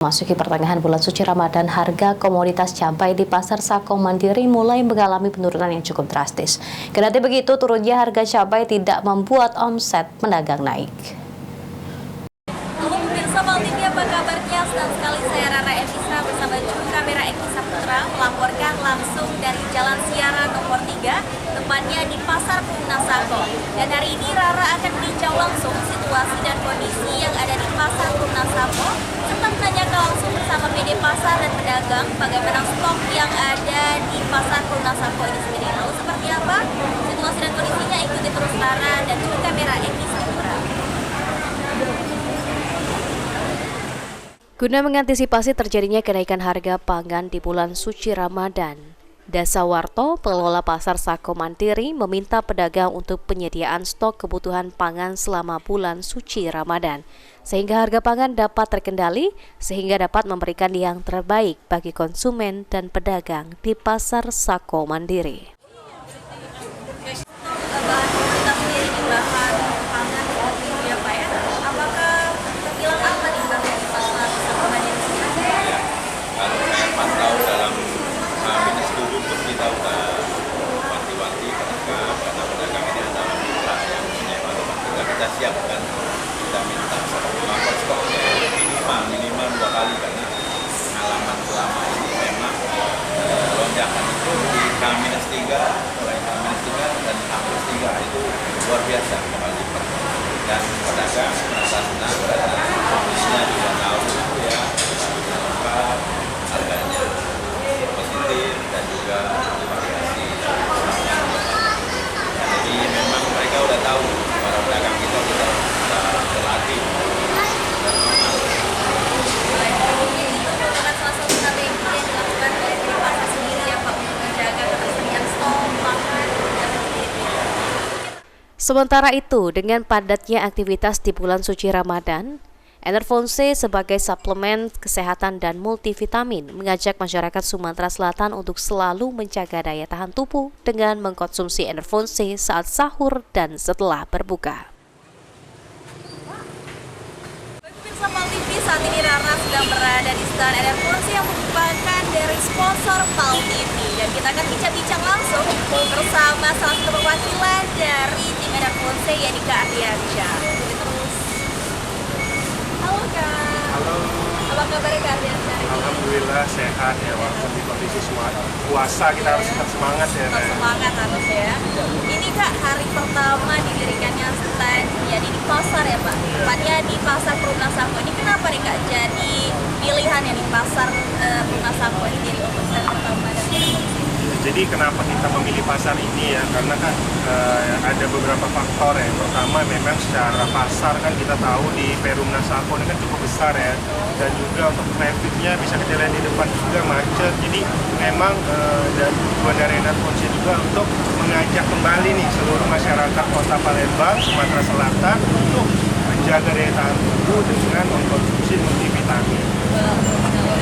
Masuki pertengahan bulan suci Ramadan, harga komoditas cabai di Pasar Sako Mandiri mulai mengalami penurunan yang cukup drastis. Kendati begitu, turunnya harga cabai tidak membuat omset pedagang naik. Halo pemirsa Pal TV, apa kabarnya? Senang sekali saya Rara Evisa bersama juru kamera Eki Saputra melaporkan langsung dari Jalan Siara nomor 3, tepatnya di Pasar Purna Sako. Dan hari ini Rara akan meninjau langsung situasi dan kondisi yang ada di Pasar Purna Sako, serta menanyakan langsung bersama PD Pasar dan pedagang bagaimana stok yang ada di Pasar Purna Sako ini sendiri. Lalu seperti apa situasi dan kondisinya, ikuti terus Rara dan juru kamera Eki Saputra. Guna mengantisipasi terjadinya kenaikan harga pangan di bulan suci Ramadan, Dasawarto, pengelola Pasar Sako Mandiri, meminta pedagang untuk penyediaan stok kebutuhan pangan selama bulan suci Ramadan, sehingga harga pangan dapat terkendali, sehingga dapat memberikan yang terbaik bagi konsumen dan pedagang di Pasar Sako Mandiri. Kita udah wanti-wanti pedagang ini adalah mitra yang punya juga kita siapkan, kita minta stoknya minimal 2 kali karena pengalaman selama ini memang lonjakan itu di K-3, mulai K-3 dan H+3 itu luar biasa kembali dan pedagang merasa senang karena kondisinya juga tahu itu ya lengkap, harganya positif dan juga variasi. Jadi memang mereka udah tahu, para pedagang kita sudah terlatih. Sementara itu, dengan padatnya aktivitas di bulan suci Ramadan, Enervonse sebagai suplemen kesehatan dan multivitamin mengajak masyarakat Sumatera Selatan untuk selalu menjaga daya tahan tubuh dengan mengkonsumsi Enervonse saat sahur dan setelah berbuka. Pemirsa Pal TV, saat ini Rara sedang berada di stand Enervonse yang merupakan dari sponsor Pal TV, dan kita akan bincang-bincang langsung bersama salah satu perwakilan dari tim Enervonse, yaitu Kak Ardiansyah. Halo Kak. Halo. Apa kabar Kak Ardiansyah? Alhamdulillah sehat ya, walaupun di kondisi puasa kita harus tetap semangat ya. Tetap semangat harus ya. Ini Kak, hari pertama didirikannya stand jadi di pasar ya Pak. Tepatnya di Pasar Purna Sako. Ini kenapa nih Kak jadi pilihan ya di Pasar Purna Sako ini jadi untuk stand pertama dari Jadi kenapa kita memilih pasar ini ya, karena kan ada beberapa faktor ya. Pertama memang secara pasar kan kita tahu di Perumna Sako ini kan cukup besar ya, dan juga untuk trafficnya bisa kita lihat di depan juga macet. Jadi memang dan tujuan dari Enervonse juga untuk mengajak kembali nih seluruh masyarakat Kota Palembang, Sumatera Selatan untuk menjaga daya tahan tubuh dengan mengkonsumsi multivitamin.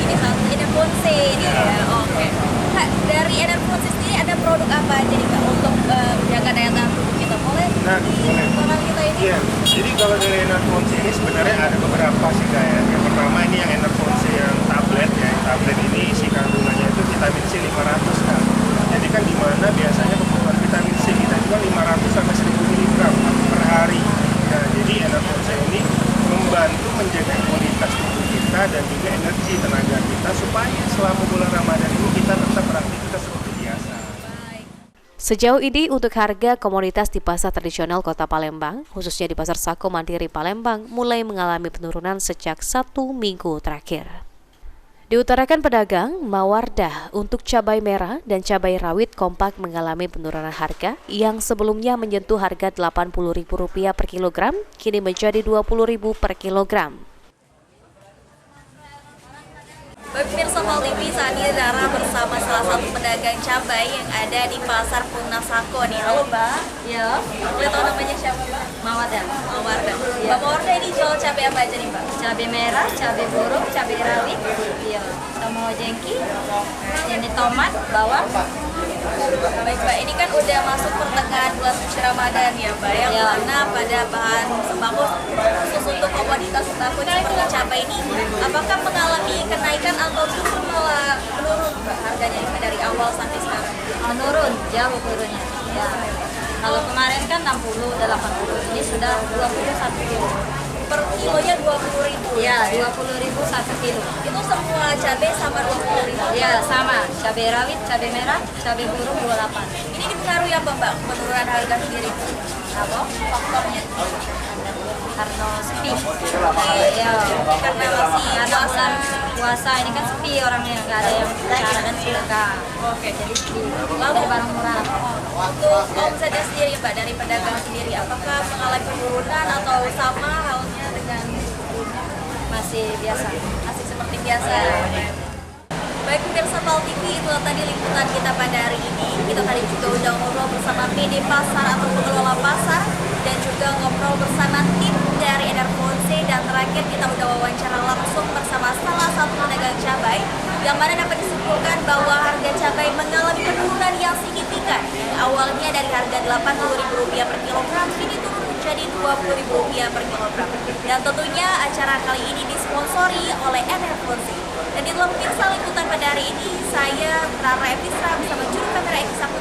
Ini satu Enervonse ini ya. Oke. Kak, dari Enervonse sendiri ada produk apa aja nih Kak untuk menjaga daya tahan tubuh kita? Boleh? Nah, boleh. Orang kita ini. Iya, jadi kalau dari Enervonse ini sebenarnya ada beberapa sih Kak ya. Yang pertama ini yang Enervonse yang tablet ya. Yang tablet ini isi kandungannya itu vitamin C 500 Kak. Jadi kan dimana biasanya kebutuhan vitamin C kita juga 500 sampai 1000 mg per hari. Nah, jadi Enervonse ini membantu menjaga imunitas tubuh kita dan juga energi tenaga kita supaya selama bulan Ramadan ini kita tetap beraktivitas seperti biasa. Sejauh ini untuk harga komoditas di pasar tradisional Kota Palembang, khususnya di Pasar Sako Mandiri Palembang, mulai mengalami penurunan sejak 1 minggu terakhir. Diutarakan pedagang, Mawardah untuk cabai merah dan cabai rawit kompak mengalami penurunan harga yang sebelumnya menyentuh harga Rp80.000 per kilogram, kini menjadi Rp20.000 per kilogram. Pemirsa Pal TV, saat ini Rara bersama salah satu pedagang cabai yang ada di Pasar Purna Sako nih. Halo Mbak. Ya, Boleh tahu namanya siapa Mbak? Mawardah. Mawardah. Ya. Mbak Mawardah ini jual cabai apa aja nih Mbak? Cabai merah, cabai burung, cabai rawit, iya, sama jengki, ini tomat, bawang, Baik Mbak, ini kan udah masuk pertengahan bulan suci Ramadan ya Mbak, yang Ya. mana pada bahan sembako khusus untuk komoditas sembako seperti cabai ini, apakah mengalami kenaikan atau justru malah menurun Mbak harganya dari awal sampai sekarang? Menurun, jauh turunnya. Ya. Kalau kemarin kan 60, 80, ini sudah 21 kilo. Per kilonya 20.000 Ya, 20.000 1 kilo. Itu semua cabai sama 20.000. Ya, sama. Cabai rawit, cabai merah, cabai burung 28. Ini dipengaruhi apa Mbak penurunan harga sendiri? Apa? Faktornya? Karena sepi. Ya, karena masih Karena puasa. bulan puasa ini kan sepi orangnya, nggak ada yang bicara dan sedekah. Oke. Jadi sepi. Lalu Dari barang murah. untuk omsetnya sendiri Mbak, dari pedagang sendiri, apakah mengalami penurunan atau sama halnya dengan Masih biasa. masih seperti biasa? Baik pemirsa PAL TV, itulah tadi liputan kita pada hari ini. Kita tadi juga udah ngobrol bersama PD Pasar atau pengelola pasar, dan juga ngobrol bersama tim dari Enerfonse, dan terakhir kita udah wawancara langsung bersama salah satu pedagang cabai, yang mana dapat disimpulkan bahwa harga cabai mengalami penurunan yang signifikan. Awalnya dari harga Rp80.000 per kilogram, kini turun menjadi Rp20.000 per kilogram. Dan tentunya acara kali ini disponsori oleh Enerfonse. Dan itulah pemirsa liputan pada hari ini. Saya Rara Evisra bersama juru kamera Eki Saputra